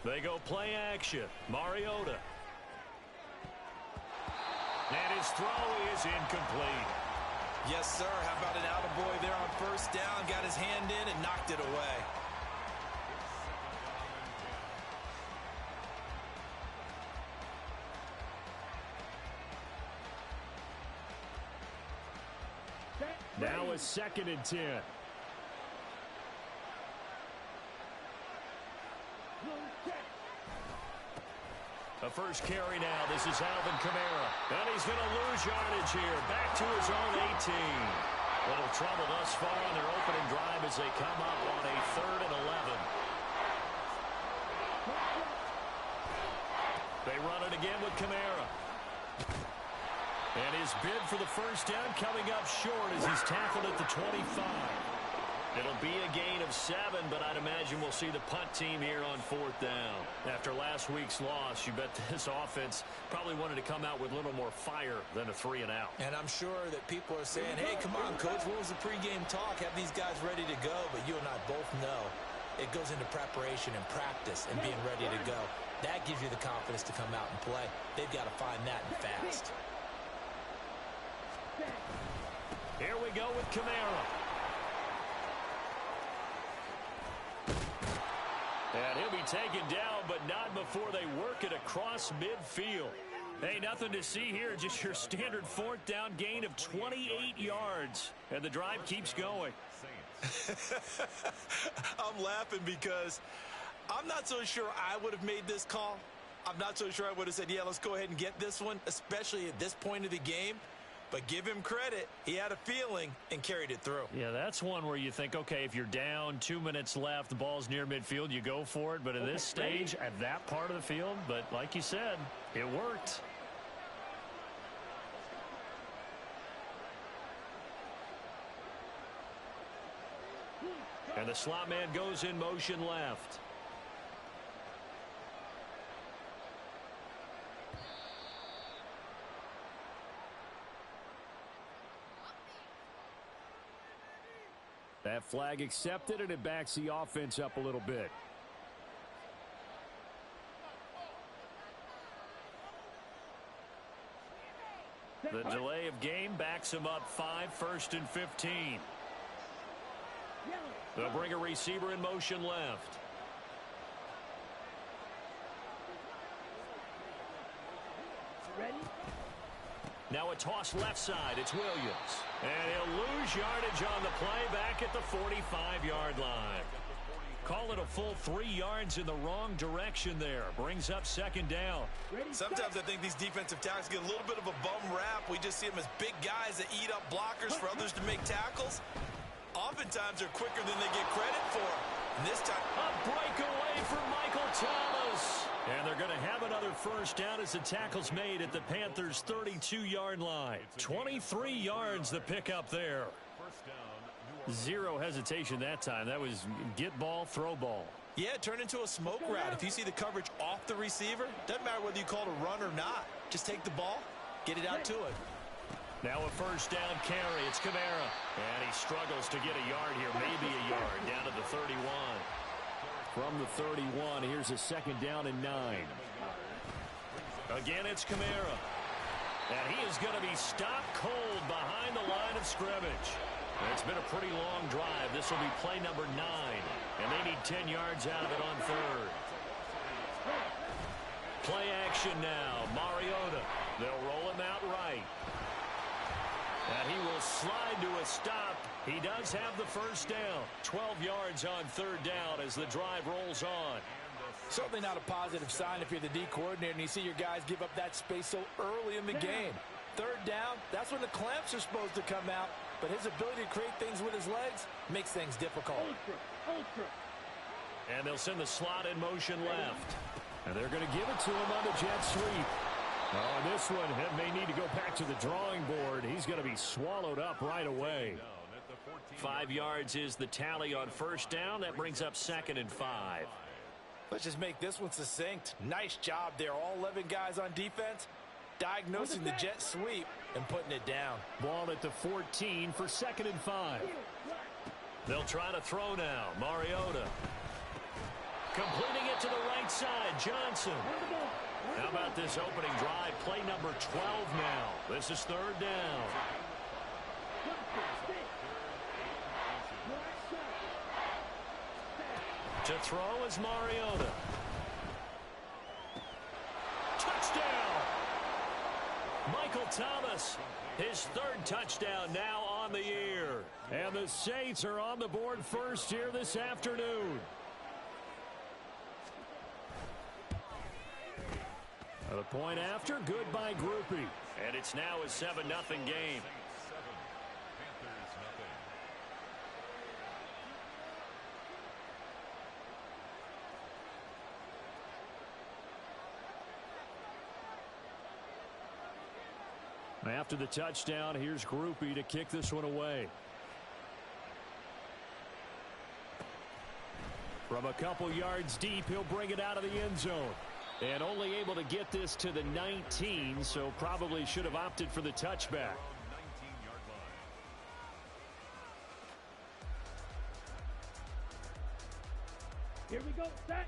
They go play action. Mariota. And his throw is incomplete. Yes, sir. How about an attaboy there on first down? Got his hand in and knocked it away. Now a 2nd and 10. A first carry now. This is Alvin Kamara. And he's going to lose yardage here. Back to his own 18. Little trouble thus far on their opening drive as they come up on a 3rd and 11. They run it again with Kamara. And his bid for the first down coming up short as he's tackled at the 25. It'll be a gain of 7, but I'd imagine we'll see the punt team here on 4th down. After last week's loss, you bet this offense probably wanted to come out with a little more fire than a 3-and-out. And I'm sure that people are saying, hey, come on, Coach, what was the pregame talk? Have these guys ready to go? But you and I both know it goes into preparation and practice and being ready to go. That gives you the confidence to come out and play. They've got to find that and fast. Here we go with Kamara. And he'll be taken down, but not before they work it across midfield. Hey, nothing to see here, just your standard 4th down gain of 28 yards. And the drive keeps going. I'm laughing because I'm not so sure I would have made this call. I'm not so sure I would have said, yeah, let's go ahead and get this one, especially at this point of the game. But give him credit. He had a feeling and carried it through. Yeah, that's one where you think, okay, if you're down, 2 minutes left, the ball's near midfield, you go for it. But at this stage, at that part of the field, but like you said, it worked. And the slot man goes in motion left. That flag accepted, and it backs the offense up a little bit. The delay of game backs him up 5, 1st and 15. They'll bring a receiver in motion left. Ready? Now a toss left side. It's Williams. And he'll lose yardage on the play back at the 45-yard line. Call it a full 3 yards in the wrong direction there. Brings up 2nd down. Sometimes I think these defensive tackles get a little bit of a bum rap. We just see them as big guys that eat up blockers for others to make tackles. Oftentimes they're quicker than they get credit for. And this time, a breakaway for Michael Thomas. And they're going to have another first down as the tackle's made at the Panthers' 32-yard line. 23 yards the pickup there. Zero hesitation that time. That was get ball, throw ball. Yeah, it turned into a smoke route. If you see the coverage off the receiver, doesn't matter whether you call it a run or not. Just take the ball, get it out to it. Now a first down carry. It's Kamara. And he struggles to get a yard here. Maybe a yard down to the 31. From the 31, here's a 2nd down and 9. Again, it's Kamara. And he is going to be stopped cold behind the line of scrimmage. It's been a pretty long drive. This will be play number 9. And they need 10 yards out of it on 3rd. Play action now. Mariota. They'll roll him out right. And he will slide to a stop. He does have the first down. 12 yards on 3rd down as the drive rolls on. Certainly not a positive sign if you're the D coordinator and you see your guys give up that space so early in the game. 3rd down, that's when the clamps are supposed to come out. But his ability to create things with his legs makes things difficult. And they'll send the slot in motion left. And they're going to give it to him on the jet sweep. Oh, this one may need to go back to the drawing board. He's going to be swallowed up right away. 5 yards is the tally on first down. That brings up 2nd and 5. Let's just make this one succinct. Nice job there. All 11 guys on defense diagnosing the jet sweep and putting it down. Ball at the 14 for 2nd and 5. They'll try to throw now. Mariota. Completing it to the right side. Johnson. How about this opening drive? Play number 12 now. This is third down. To throw is Mariota. Touchdown! Michael Thomas, his third touchdown now on the year. And the Saints are on the board first here this afternoon. The point after, good by Groupie. And it's now a 7-0 game. After the touchdown, here's Groupie to kick this one away. From a couple yards deep, he'll bring it out of the end zone. And only able to get this to the 19, so probably should have opted for the touchback. Here we go, set.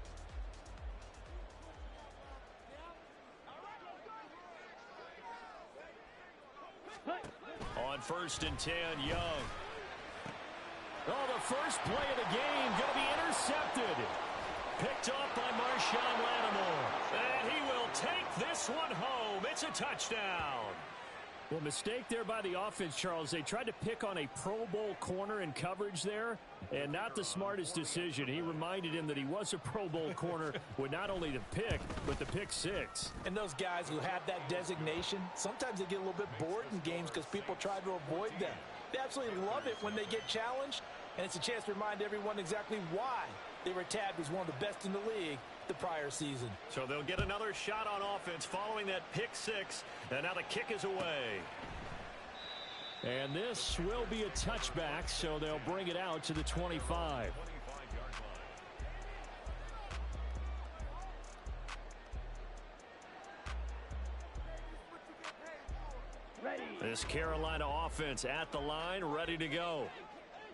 On 1st and 10, Young. Oh, the first play of the game going to be intercepted. Picked off by Marshawn Lattimore. And he will take this one home. It's a touchdown. Well, mistake there by the offense, Charles. They tried to pick on a Pro Bowl corner in coverage there, and not the smartest decision. He reminded him that he was a Pro Bowl corner with not only the pick, but the pick six. And those guys who have that designation, sometimes they get a little bit bored in games because people try to avoid them. They absolutely love it when they get challenged, and it's a chance to remind everyone exactly why they were tabbed as one of the best in the league the prior season. So they'll get another shot on offense following that pick six, and now the kick is away. And this will be a touchback, so they'll bring it out to the 25. Ready. This Carolina offense at the line, ready to go.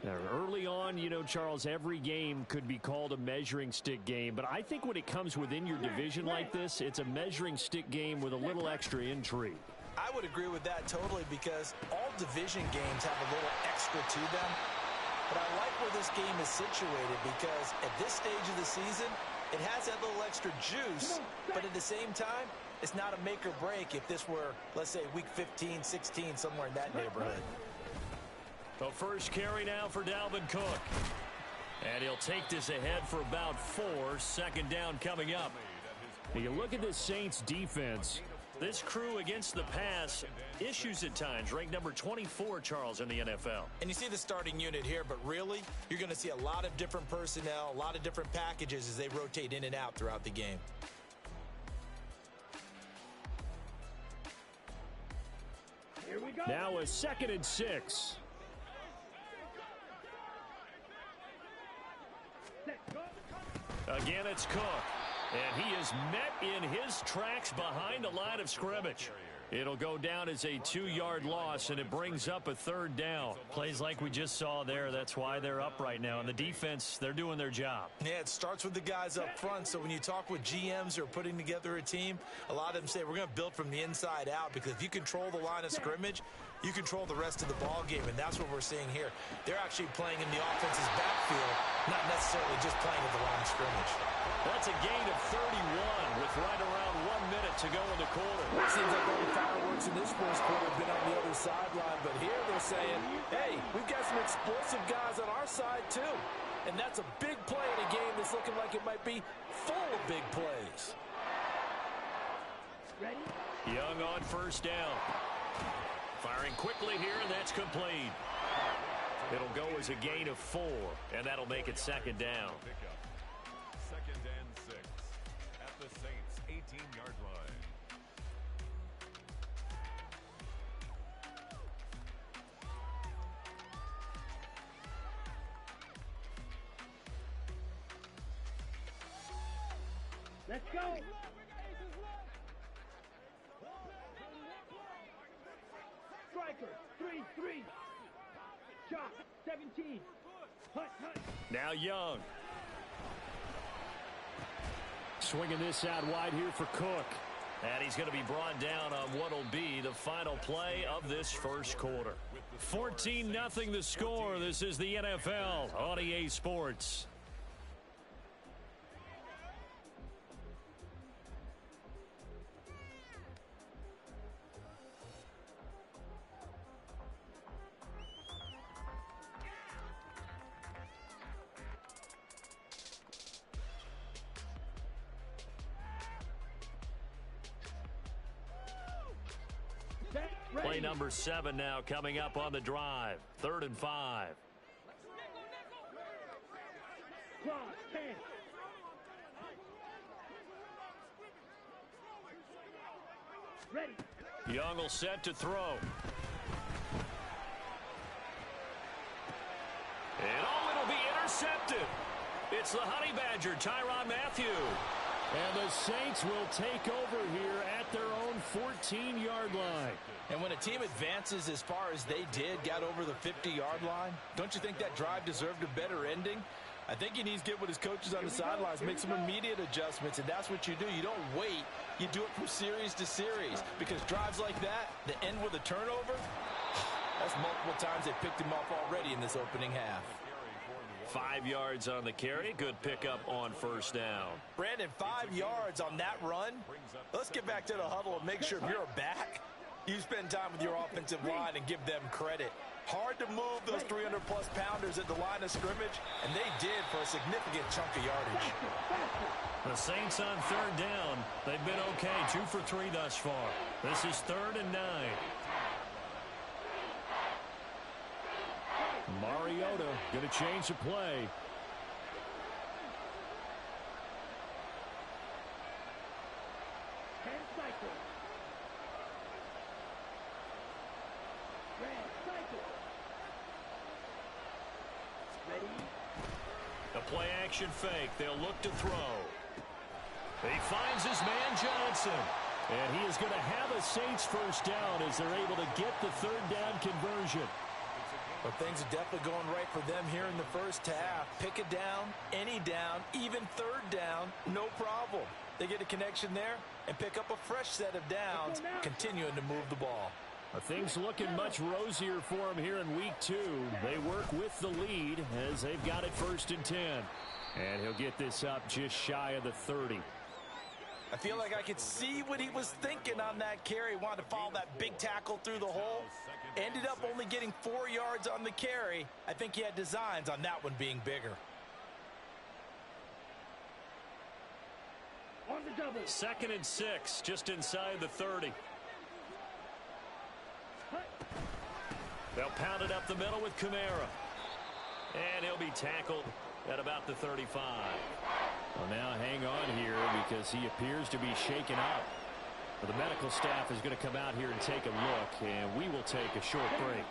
Now, early on, you know, Charles, every game could be called a measuring stick game, but I think when it comes within your division like this, it's a measuring stick game with a little extra intrigue. I would agree with that totally, because all division games have a little extra to them. But I like where this game is situated, because at this stage of the season, it has that little extra juice, but at the same time, it's not a make or break if this were, let's say, week 15, 16, somewhere in that neighborhood. The first carry now for Dalvin Cook. And he'll take this ahead for about 4. Second down coming up. Now you look at this Saints defense. This crew against the pass, issues at times. Ranked number 24, Charles, in the NFL. And you see the starting unit here, but really, you're going to see a lot of different personnel, a lot of different packages as they rotate in and out throughout the game. Here we go. Now a 2nd and 6. Again, it's Cook. And he is met in his tracks behind the line of scrimmage. It'll go down as a 2-yard loss, and it brings up a 3rd down. Plays like we just saw there. That's why they're up right now. And the defense, they're doing their job. Yeah, it starts with the guys up front. So when you talk with GMs who are putting together a team, a lot of them say we're going to build from the inside out, because if you control the line of scrimmage, you control the rest of the ball game, and that's what we're seeing here. They're actually playing in the offense's backfield, not necessarily just playing at the line of scrimmage. That's a gain of 31 with right around 1 minute to go in the quarter. It seems like all the fireworks in this first quarter have been on the other sideline, but here they're saying, hey, we've got some explosive guys on our side too. And that's a big play in a game that's looking like it might be full of big plays. Ready. Young on 1st down. Firing quickly here, and that's complete. It'll go as a gain of 4, and that'll make it 2nd down. 2nd and 6 at the Saints' 18-yard line. Let's go. Striker, 3-3. Chop, 17. Now Young. Swinging this out wide here for Cook. And he's going to be brought down on what will be the final play of this first quarter. 14-0 the score. This is the NFL on EA Sports. Play number 7 now coming up on the drive. 3rd and 5. Ready. Young will set to throw. It'll be intercepted. It's the Honey Badger, Tyrann Mathieu. And the Saints will take over here at their own 14-yard line. And when a team advances as far as they did, got over the 50-yard line, don't you think that drive deserved a better ending? I think he needs to get with his coaches on the sidelines, make some immediate adjustments, and that's what you do. You don't wait. You do it from series to series, because drives like that end with a turnover, that's multiple times they picked him off already in this opening half. 5 yards on the carry. Good pickup on first down. Brandon, 5 yards on that run. Let's get back to the huddle and make sure if you're a back, you spend time with your offensive line and give them credit. Hard to move those 300-plus pounders at the line of scrimmage, and they did for a significant chunk of yardage. The Saints on 3rd down. They've been okay, 2 for 3 thus far. This is 3rd and 9. Mariota going to change the play. The play action fake. They'll look to throw. He finds his man Johnson. And he is going to have a Saints first down as they're able to get the 3rd down conversion. But things are definitely going right for them here in the first half. Pick a down, any down, even 3rd down, no problem. They get a connection there and pick up a fresh set of downs, continuing to move the ball. Things looking much rosier for them here in week 2. They work with the lead as they've got it 1st and 10. And he'll get this up just shy of the 30. I feel like I could see what he was thinking on that carry. Wanted to follow that big tackle through the hole. Ended up only getting 4 yards on the carry. I think he had designs on that one being bigger. On the double. 2nd and 6, just inside the 30. They'll pound it up the middle with Kamara. And he'll be tackled at about the 35. Well, now hang on here because he appears to be shaken up. Well, the medical staff is going to come out here and take a look, and we will take a short break.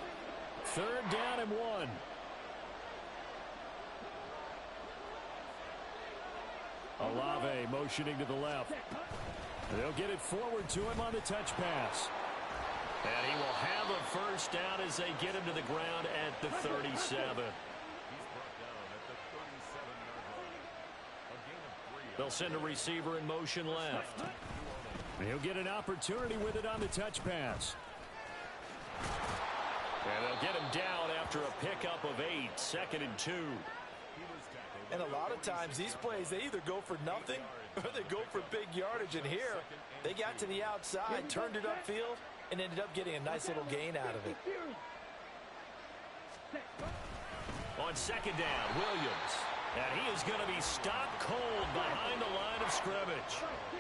3rd down and 1. Olave motioning to the left. They'll get it forward to him on the touch pass. And he will have a first down as they get him to the ground at the 37. They'll send a receiver in motion left. He'll get an opportunity with it on the touch pass. And they'll get him down after a pickup of 8, 2nd and 2. And a lot of times these plays, they either go for nothing or they go for big yardage. And here, they got to the outside, turned it upfield, and ended up getting a nice little gain out of it. On 2nd down, Williams. And he is going to be stopped cold behind the line of scrimmage.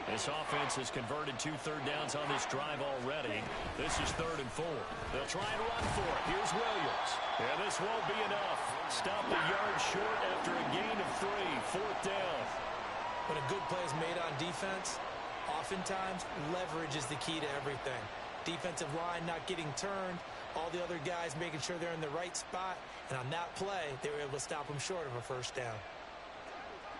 This offense has converted 2 third downs on this drive already. This is 3rd and 4. They'll try and run for it. Here's Williams. And this won't be enough. Stop the yard short after a gain of 3. 4th down. When a good play is made on defense, oftentimes leverage is the key to everything. Defensive line not getting turned, all the other guys making sure they're in the right spot, and on that play, they were able to stop them short of a first down.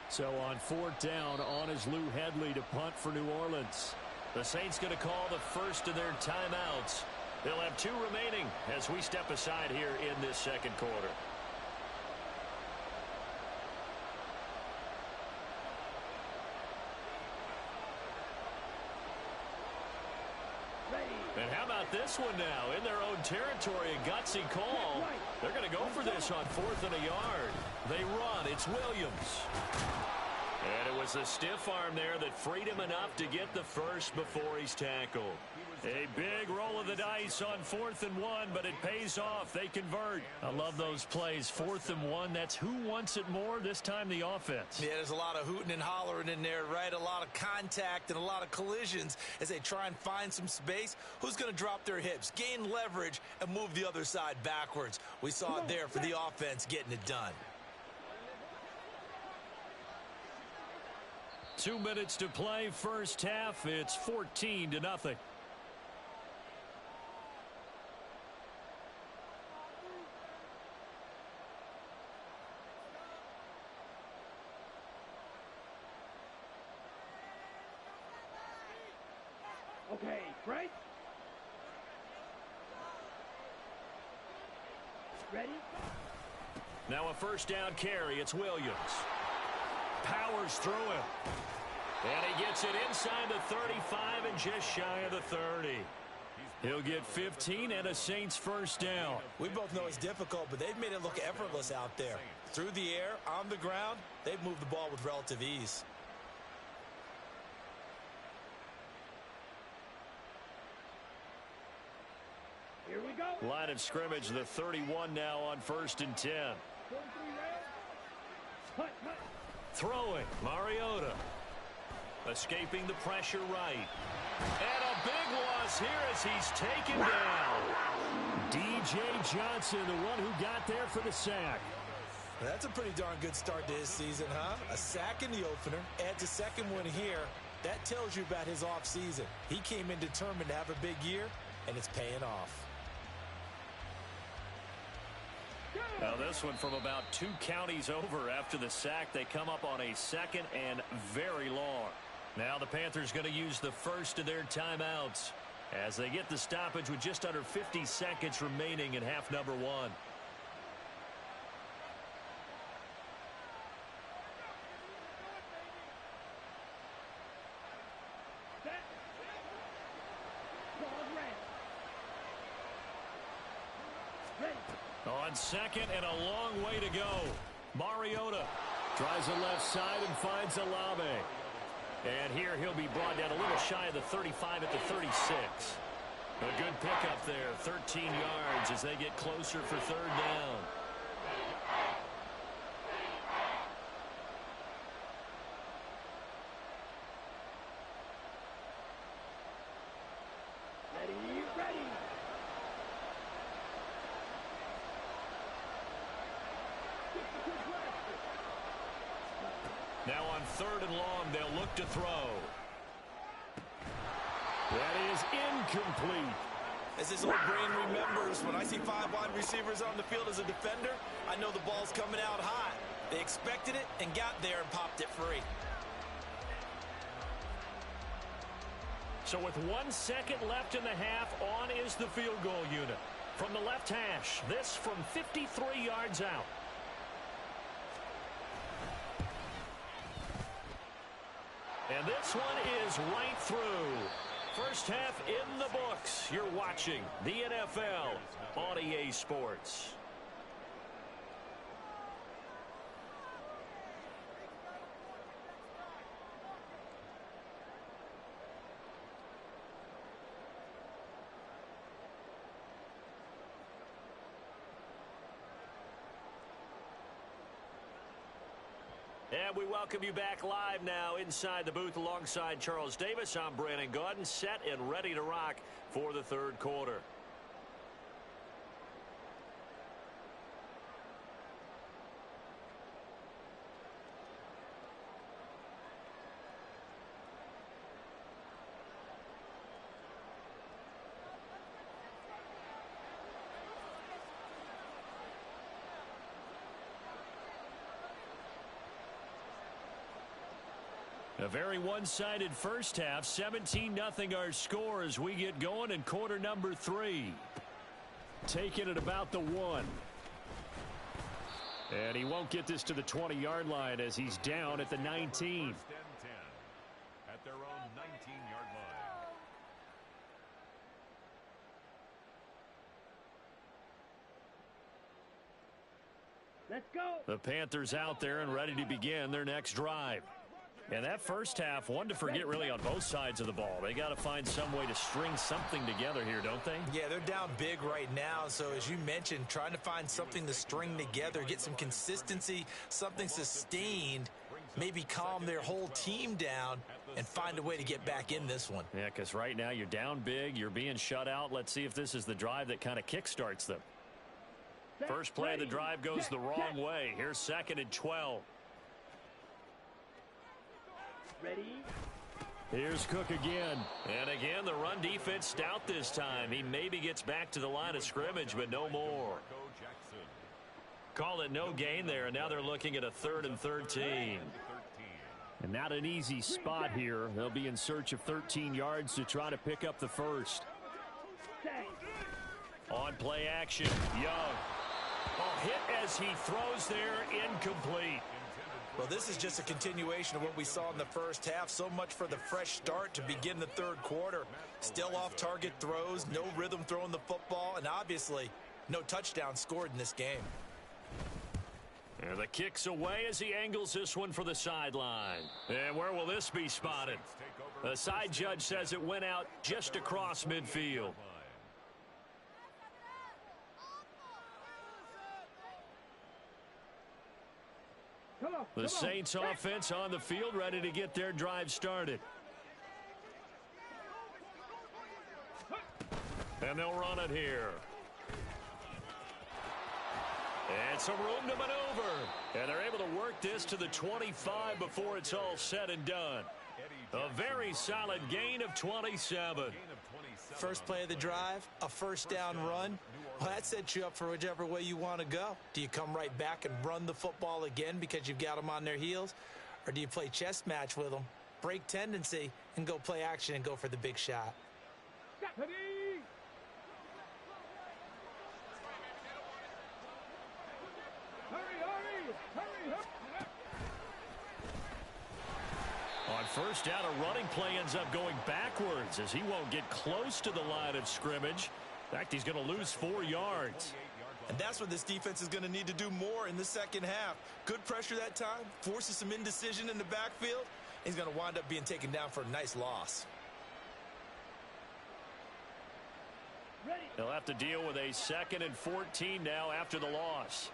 So on 4th down, on is Lou Hedley to punt for New Orleans. The Saints going to call the first of their timeouts. They'll have 2 remaining as we step aside here in this 2nd quarter. this one now in their own territory. A gutsy call. They're going to go for this on 4th and a yard. They run. It's Williams. And it was a stiff arm there that freed him enough to get the first before he's tackled. A big roll of the dice on 4th and 1, but it pays off. They convert. I love those plays. 4th and 1, that's who wants it more, this time the offense. Yeah, there's a lot of hooting and hollering in there, right? A lot of contact and a lot of collisions as they try and find some space. Who's going to drop their hips, gain leverage, and move the other side backwards? We saw it there for the offense getting it done. 2 minutes to play, first half. It's 14-0. Okay, right? Ready? Now a first down carry. It's Williams. Powers through him. And he gets it inside the 35 and just shy of the 30. He'll get 15 and a Saints first down. We both know it's difficult, but they've made it look effortless out there. Through the air, on the ground, they've moved the ball with relative ease. Here we go. Line of scrimmage, the 31 now on 1st and 10. Throwing, Mariota. Escaping the pressure right. And a big loss here as he's taken down. D.J. Johnson, the one who got there for the sack. That's a pretty darn good start to his season, huh? A sack in the opener, adds a second one here. That tells you about his offseason. He came in determined to have a big year, and it's paying off. Now this one from about 2 counties over after the sack. They come up on a 2nd and very long. Now the Panthers going to use the first of their timeouts as they get the stoppage with just under 50 seconds remaining in half number 1. On 2nd and a long way to go. Mariota tries the left side and finds Olave. And here he'll be brought down a little shy of the 35 at the 36. A good pickup there, 13 yards as they get closer for 3rd down. Ready. Now on 3rd and long, they'll look to throw. That is incomplete. As his old brain remembers, when I see 5 wide receivers on the field as a defender, I know the ball's coming out hot. They expected it and got there and popped it free. So with 1 second left in the half, on is the field goal unit. From the left hash, this from 53 yards out. And this one is right through. First half in the books. You're watching the NFL on EA Sports. And we welcome you back live now inside the booth alongside Charles Davis. I'm Brandon Gaudin, set and ready to rock for the 3rd quarter. A very one-sided first half. 17-0 our score as we get going in quarter number 3. Taking it about the 1. And he won't get this to the 20-yard line as he's down at the 19. First and 10 at their own 19-yard line. Let's go. The Panthers out there and ready to begin their next drive. And that first half, one to forget really on both sides of the ball. They got to find some way to string something together here, don't they? Yeah, they're down big right now. So as you mentioned, trying to find something to string together, get some consistency, something sustained, maybe calm their whole team down and find a way to get back in this one. Yeah, because right now you're down big, you're being shut out. Let's see if this is the drive that kind of kickstarts them. First play of the drive goes the wrong way. Here's 2nd and 12. Ready? Here's Cook again. And again, the run defense stout this time. He maybe gets back to the line of scrimmage, but no more. Call it no gain there, and now they're looking at a 3rd and 13. And not an easy spot here. They'll be in search of 13 yards to try to pick up the first. On play action, Young. Oh, hit as he throws there, incomplete. Well, this is just a continuation of what we saw in the first half. So much for the fresh start to begin the third quarter. Still off-target throws, no rhythm throwing the football, and obviously no touchdown scored in this game. And the kick's away as he angles this one for the sideline. And where will this be spotted? The side judge says it went out just across midfield. The Saints offense on the field, ready to get their drive started. And they'll run it here. And some room to maneuver. And they're able to work this to the 25 before it's all said and done. A very solid gain of 27. First play of the drive, a first down run. Well, that sets you up for whichever way you want to go. Do you come right back and run the football again because you've got them on their heels? Or do you play chess match with them, break tendency, and go play action and go for the big shot? On first down, a running play ends up going backwards as he won't get close to the line of scrimmage. In fact, he's going to lose 4 yards. And that's what this defense is going to need to do more in the second half. Good pressure that time, forces some indecision in the backfield. He's going to wind up being taken down for a nice loss. They'll have to deal with a 2nd and 14 now after the loss.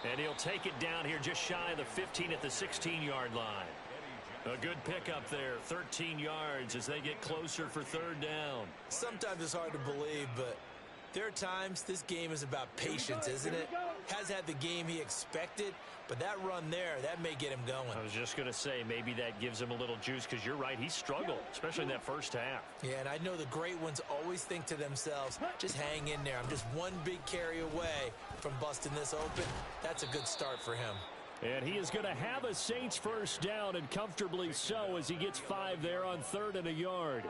And he'll take it down here just shy of the 15 at the 16-yard line. A good pickup there, 13 yards as they get closer for 3rd down. Sometimes it's hard to believe, but there are times this game is about patience, isn't it? Has had the game he expected, but that run there, that may get him going. I was just going to say maybe that gives him a little juice because you're right, he struggled, especially in that first half. Yeah, and I know the great ones always think to themselves, just hang in there. I'm just one big carry away from busting this open. That's a good start for him. And he is going to have a Saints first down, and comfortably so as he gets 5 there on 3rd and a yard.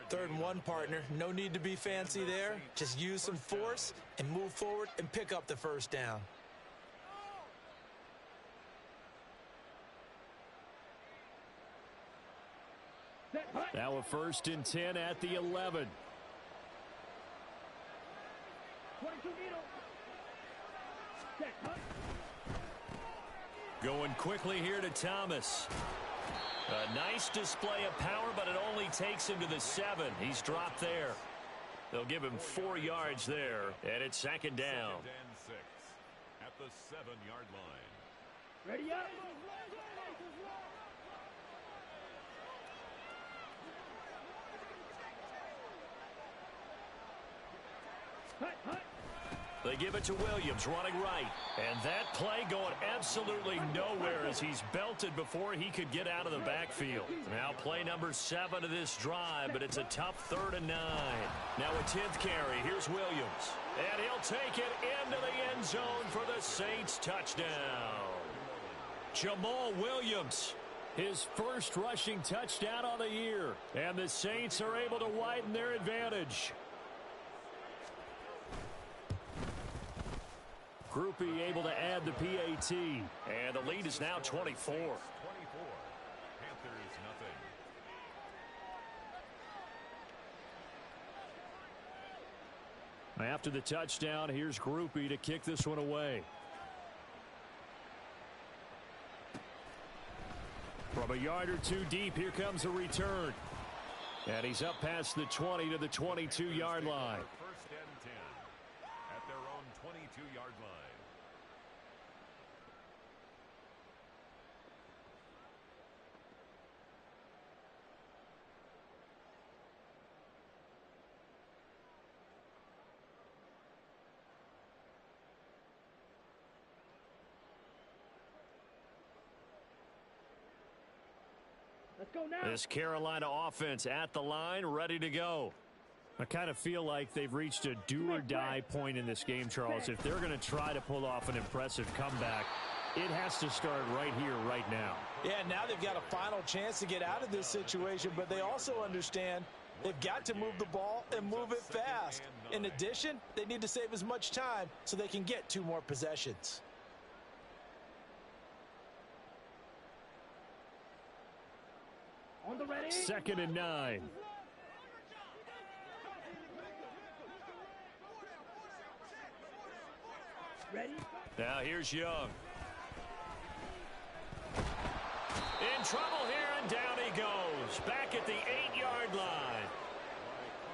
3rd and 1, partner. No need to be fancy there. Just use some force and move forward and pick up the first down. Now a 1st and 10 at the 11. Going quickly here to Thomas. A nice display of power, but it only takes him to the 7. He's dropped there. They'll give him 4 yards there, and it's 2nd down. 2nd and 6 at the 7-yard line. Ready up. They give it to Williams, running right. And that play going absolutely nowhere as he's belted before he could get out of the backfield. Now play number 7 of this drive, but it's a tough 3rd and 9. Now a 10th carry. Here's Williams. And he'll take it into the end zone for the Saints touchdown. Jamal Williams, his first rushing touchdown on the year. And the Saints are able to widen their advantage. Groupie able to add the PAT. And the lead is now 24. 24. Panthers nothing. After the touchdown, here's Groupie to kick this one away. From a yard or two deep, here comes a return. And he's up past the 20 to the 22-yard line. First and 10 at their own 22-yard line. Let's go now. This Carolina offense at the line, ready to go. I kind of feel like they've reached a do-or-die point in this game, Charles. If they're going to try to pull off an impressive comeback, it has to start right here, right now. Yeah, now they've got a final chance to get out of this situation, but they also understand they've got to move the ball and move it fast. In addition, they need to save as much time so they can get 2 more possessions. On the ready. 2nd and 9. Ready. Now here's Young. In trouble here, and down he goes. Back at the 8-yard line.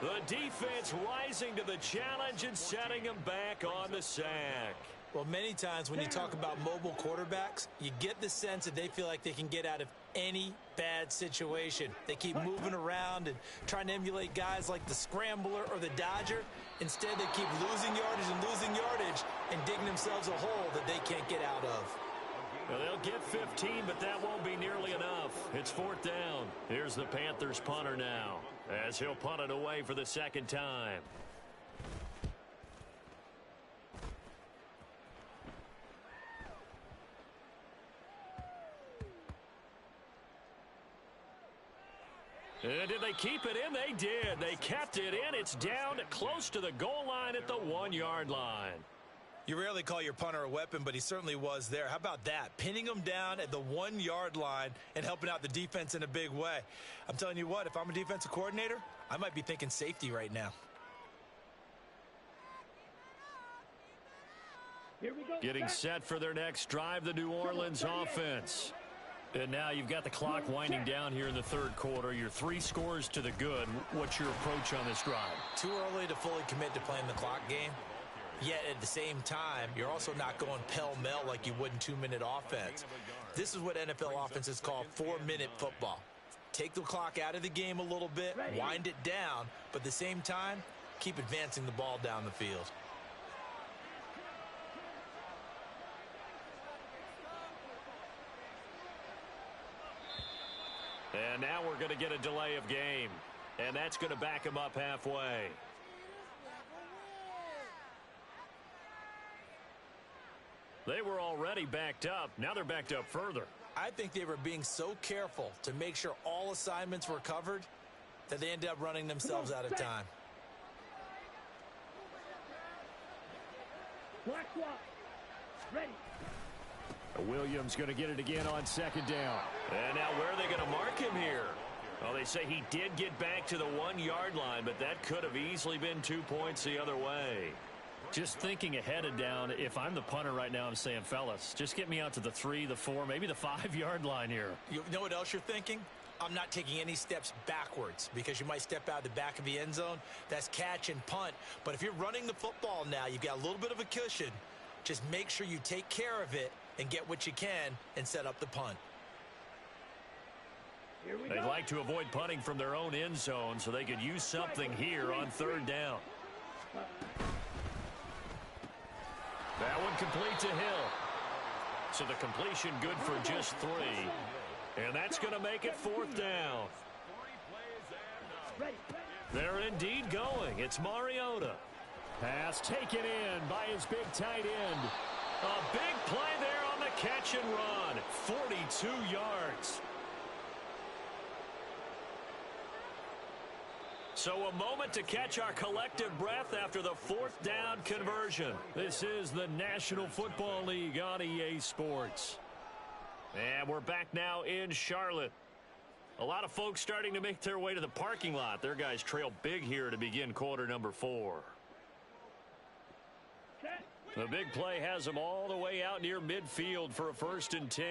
The defense rising to the challenge and setting him back on the sack. Well, many times when you talk about mobile quarterbacks, you get the sense that they feel like they can get out of any bad situation. They keep moving around and trying to emulate guys like the Scrambler or the Dodger. Instead, they keep losing yardage and digging themselves a hole that they can't get out of. Well, they'll get 15, but that won't be nearly enough. It's 4th down. Here's the Panthers punter now, as he'll punt it away for the 2nd time. Did they keep it in? They did. They kept it in. It's down close to the goal line at the 1-yard line. You rarely call your punter a weapon, but he certainly was there. How about that? Pinning him down at the 1-yard line and helping out the defense in a big way. I'm telling you what, if I'm a defensive coordinator, I might be thinking safety right now. Here we go. Getting set for their next drive, the New Orleans offense. And now you've got the clock winding down here in the 3rd quarter. You're 3 scores to the good. What's your approach on this drive? Too early to fully commit to playing the clock game. Yet at the same time, you're also not going pell-mell like you would in 2-minute offense. This is what NFL offenses call 4-minute football. Take the clock out of the game a little bit, wind it down, but at the same time, keep advancing the ball down the field. And now we're going to get a delay of game. And that's going to back him up halfway. They were already backed up. Now they're backed up further. I think they were being so careful to make sure all assignments were covered that they ended up running themselves out of time. Black swap. Ready. Williams going to get it again on 2nd down. And now where are they going to mark him here? Well, they say he did get back to the 1-yard line, but that could have easily been 2 points the other way. Just thinking ahead of down, if I'm the punter right now, I'm saying, fellas, just get me out to the 3, the 4, maybe the 5-yard line here. You know what else you're thinking? I'm not taking any steps backwards because you might step out the back of the end zone. That's catch and punt. But if you're running the football now, you've got a little bit of a cushion. Just make sure you take care of it and get what you can and set up the punt. They'd like to avoid punting from their own end zone so they could use something here on 3rd down. That one complete to Hill. So the completion good for just 3. And that's going to make it 4th down. They're indeed going. It's Mariota. Pass taken in by his big tight end. A big play there on the catch and run. 42 yards. So a moment to catch our collective breath after the fourth down conversion. This is the National Football League on EA Sports. And we're back now in Charlotte. A lot of folks starting to make their way to the parking lot. Their guys trail big here to begin quarter number 4. The big play has them all the way out near midfield for a 1st and 10.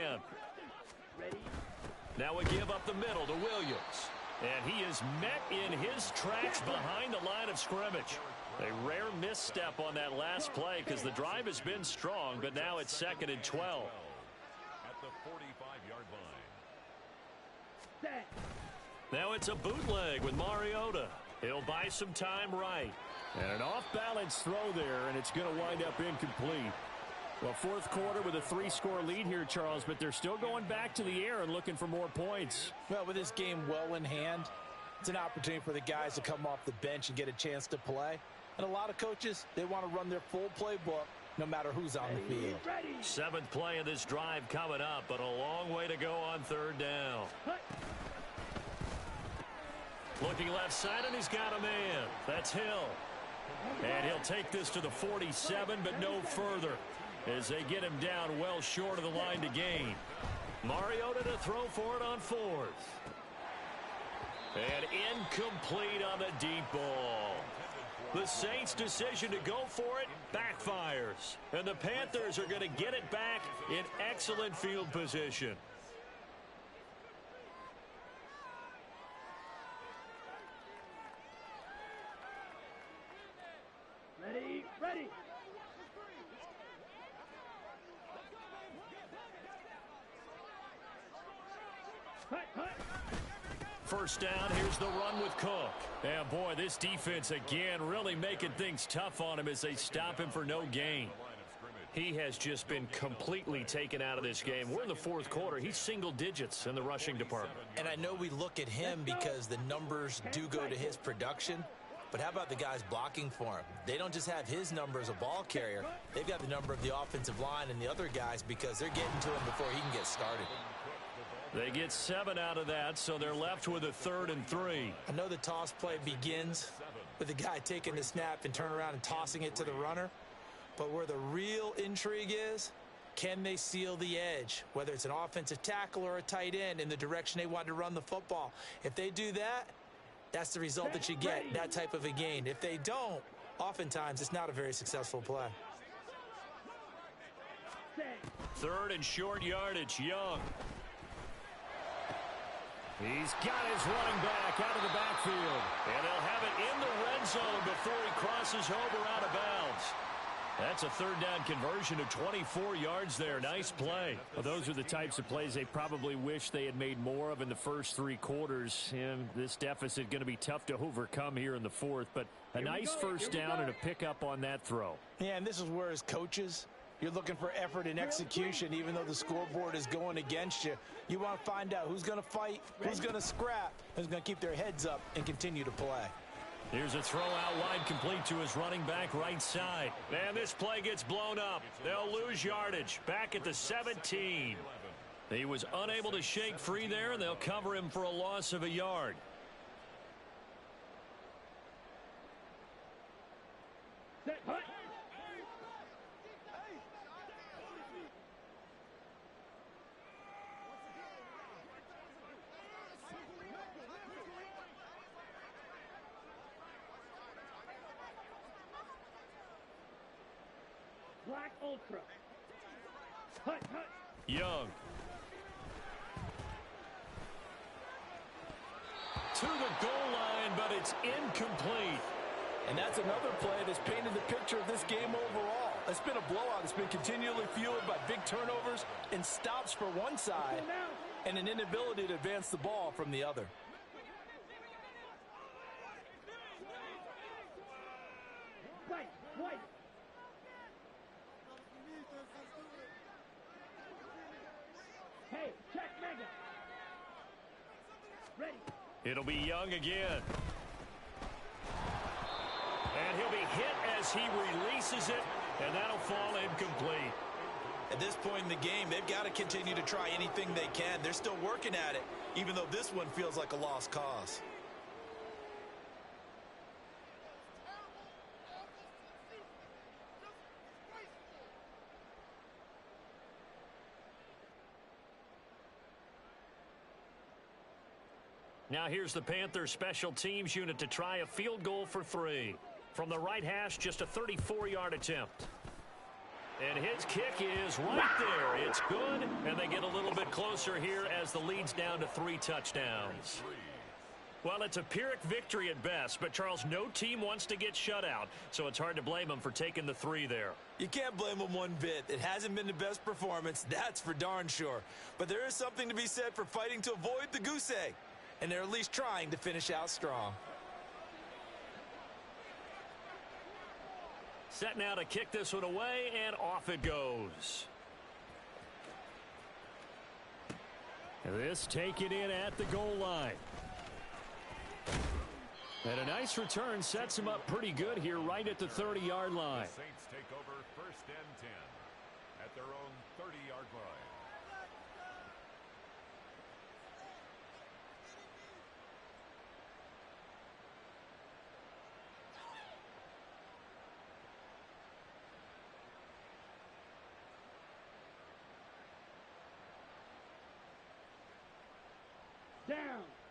Now a give up the middle to Williams. And he is met in his tracks behind the line of scrimmage. A rare misstep on that last play because the drive has been strong, but now it's 2nd and 12. At the 45-yard line. Now it's a bootleg with Mariota. He'll buy some time right. And an off-balance throw there, and it's going to wind up incomplete. Well, fourth quarter with a 3-score lead here, Charles, but they're still going back to the air and looking for more points. Well, with this game well in hand, it's an opportunity for the guys to come off the bench and get a chance to play. And a lot of coaches, they want to run their full playbook no matter who's on the field. 7th play of this drive coming up, but a long way to go on 3rd down. Looking left side, and he's got a man. That's Hill. And he'll take this to the 47, but no further, as they get him down well short of the line to gain. Mariota to throw for it on 4th. And incomplete on the deep ball. The Saints' decision to go for it backfires. And the Panthers are going to get it back in excellent field position. Ready. First down, here's the run with Cook. And boy, this defense again really making things tough on him as they stop him for no gain. He has just been completely taken out of this game. We're in the 4th quarter. He's single digits in the rushing department. And I know we look at him because the numbers do go to his production. But how about the guys blocking for him? They don't just have his number as a ball carrier. They've got the number of the offensive line and the other guys because they're getting to him before he can get started. They get 7 out of that, so they're left with a 3rd and 3. I know the toss play begins with the guy taking the snap and turn around and tossing it to the runner. But where the real intrigue is, can they seal the edge, whether it's an offensive tackle or a tight end, in the direction they want to run the football? If they do that, that's the result that you get, that type of a gain. If they don't, oftentimes it's not a very successful play. 3rd and short yardage, Young. He's got his running back out of the backfield. And they'll have it in the red zone before he crosses over out of bounds. That's a 3rd down conversion of 24 yards there. Nice play. Well, those are the types of plays they probably wish they had made more of in the first 3 quarters. And this deficit going to be tough to overcome here in the 4th. But a nice first down and a pickup on that throw. Yeah, and this is where as coaches, you're looking for effort and execution. Even though the scoreboard is going against you, you want to find out who's going to fight, who's going to scrap, who's going to keep their heads up and continue to play. Here's a throw out wide, complete to his running back right side. And this play gets blown up. They'll lose yardage back at the 17. He was unable to shake free there, and they'll cover him for a loss of a yard. Black Ultra. Hut. Young. To the goal line, but it's incomplete. And that's another play that's painted the picture of this game overall. It's been a blowout. It's been continually fueled by big turnovers and stops for one side and an inability to advance the ball from the other. White. Hey, check Mega. Ready. It'll be Young again. And he'll be hit as he releases it, and that'll fall incomplete. At this point in the game, they've got to continue to try anything they can. They're still working at it, even though this one feels like a lost cause. Now here's the Panthers special teams unit to try a field goal for 3. From the right hash, just a 34-yard attempt. And his kick is right there. It's good, and they get a little bit closer here as the lead's down to 3 touchdowns. Well, it's a Pyrrhic victory at best, but, Charles, no team wants to get shut out, so it's hard to blame them for taking the 3 there. You can't blame them one bit. It hasn't been the best performance, that's for darn sure. But there is something to be said for fighting to avoid the goose egg, and they're at least trying to finish out strong. Set now to kick this one away, and off it goes. This taken in at the goal line. And a nice return sets him up pretty good here right at the 30-yard line. The Saints take over 1st and 10 at their own 30-yard line. Down.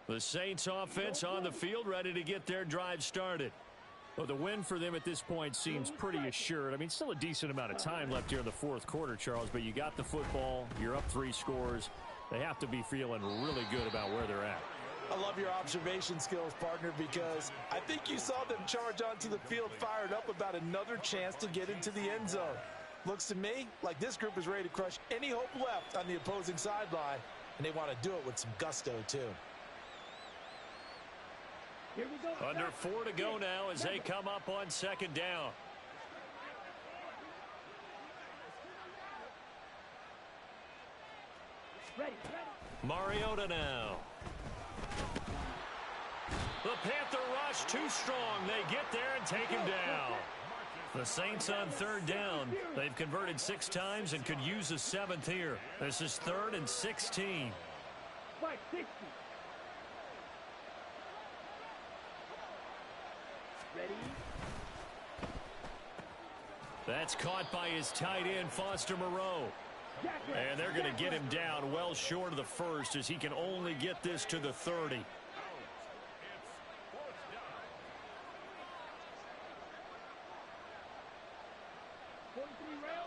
The Saints offense on the field, ready to get their drive started. Well, the win for them at this point seems pretty assured. I mean, still a decent amount of time left here in the 4th quarter, Charles, but you got the football, you're up 3 scores. They have to be feeling really good about where they're at. I love your observation skills, partner, because I think you saw them charge onto the field fired up about another chance to get into the end zone. Looks to me like this group is ready to crush any hope left on the opposing sideline, and they want to do it with some gusto, too. Here we go. Under 4 to go now as they come up on 2nd down. Ready. Mariota now. The Panther rush too strong. They get there and take him down. The Saints on 3rd down. They've converted 6 times and could use a 7th here. This is 3rd and 16. 560. Ready. That's caught by his tight end, Foster Moreau. And they're going to get him down well short of the 1st as he can only get this to the 30. It's 4th down. 43 rail.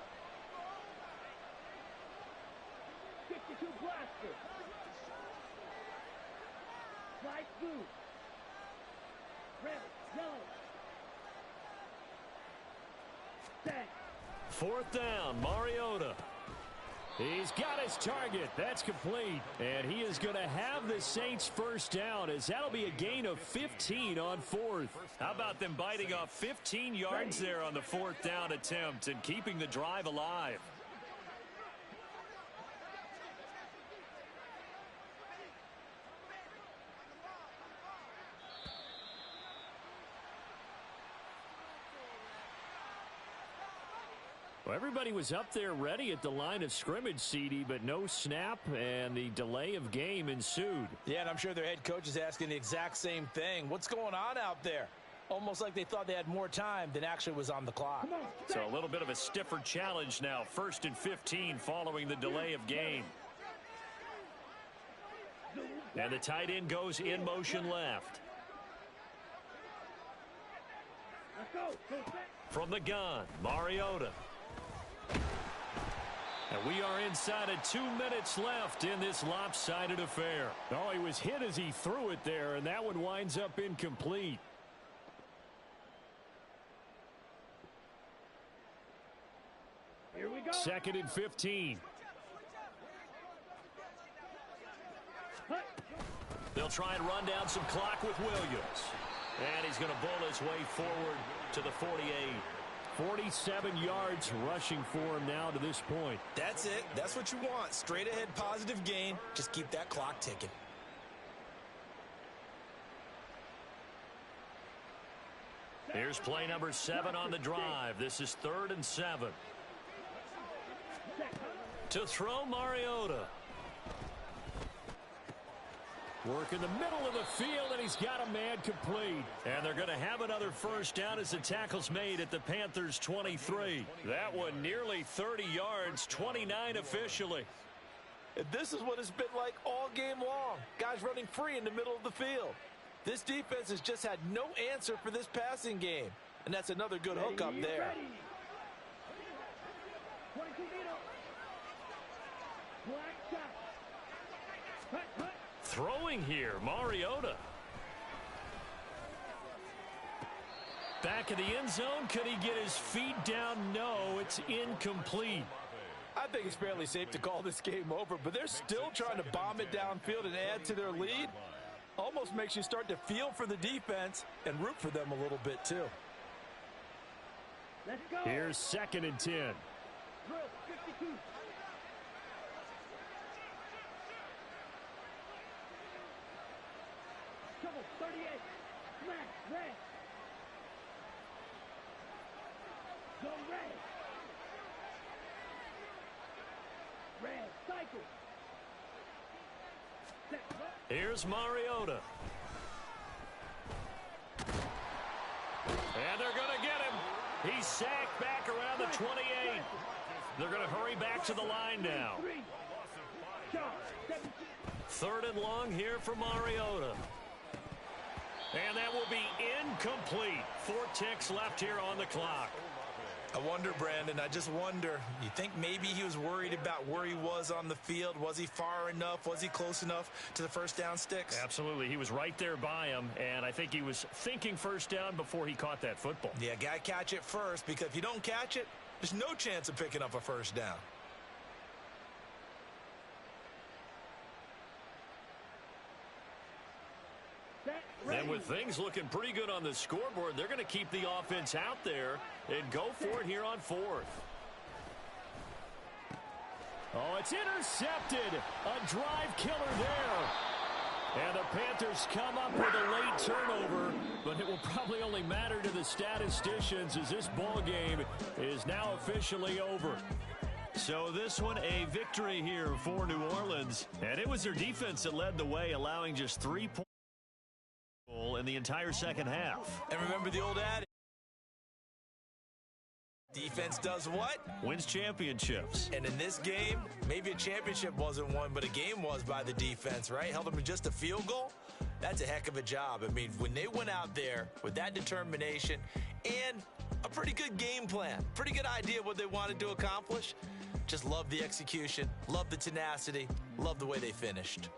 52 blaster. Slide blue. Red, yellow. Set. 4th down, Mariota. He's got his target. That's complete. And he is going to have the Saints 1st down as that'll be a gain of 15 on 4th. How about them biting off 15 yards there on the 4th down attempt and keeping the drive alive? Well, everybody was up there ready at the line of scrimmage, CD, but no snap, and the delay of game ensued. Yeah, and I'm sure their head coach is asking the exact same thing. What's going on out there? Almost like they thought they had more time than actually was on the clock. So a little bit of a stiffer challenge now. 1st and 15 following the delay of game. And the tight end goes in motion left. Let's go. From the gun, Mariota. And we are inside of 2 minutes left in this lopsided affair. Oh, he was hit as he threw it there, and that one winds up incomplete. Here we go. 2nd and 15. They'll try and run down some clock with Williams. And he's going to bull his way forward to the 48. 47 yards rushing for him now to this point. That's it. That's what you want. Straight ahead positive gain. Just keep that clock ticking. Here's play number 7 on the drive. This is 3rd and 7. To throw, Mariota. Work in the middle of the field, and he's got a man complete. And they're going to have another 1st down as the tackle's made at the Panthers' 23. That one nearly 30 yards, 29 officially. And this is what it's been like all game long. Guys running free in the middle of the field. This defense has just had no answer for this passing game. And that's another good hook up there. 22 meter. Black shot. Hut, hut. Throwing here, Mariota. Back of the end zone. Could he get his feet down? No, it's incomplete. I think it's fairly safe to call this game over, but they're still trying to bomb it downfield and add to their lead. Almost makes you start to feel for the defense and root for them a little bit too. Let's go. Here's 2nd and 10. Drill 52. Trouble 38. Smash red. Go red. Red cycle. Set up. Here's Mariota. And they're going to get him. He's sacked back around the 28. They're going to hurry back to the line now. 3rd and long here for Mariota. And that will be incomplete. 4 ticks left here on the clock. I wonder, Brandon, I just wonder, you think maybe he was worried about where he was on the field? Was he far enough? Was he close enough to the first down sticks? Absolutely. He was right there by him, and I think he was thinking first down before he caught that football. Yeah, got to catch it first, because if you don't catch it, there's no chance of picking up a first down. And with things looking pretty good on the scoreboard, they're going to keep the offense out there and go for it here on 4th. Oh, it's intercepted. A drive killer there. And the Panthers come up with a late turnover, but it will probably only matter to the statisticians as this ball game is now officially over. So this one, a victory here for New Orleans. And it was their defense that led the way, allowing just 3 points in the entire second half. And remember the old adage, defense does what? Wins championships. And in this game, maybe a championship wasn't won, but a game was by the defense, right? Held them to just a field goal. That's a heck of a job. I mean, when they went out there with that determination and a pretty good game plan, pretty good idea what they wanted to accomplish, just love the execution, love the tenacity, love the way they finished.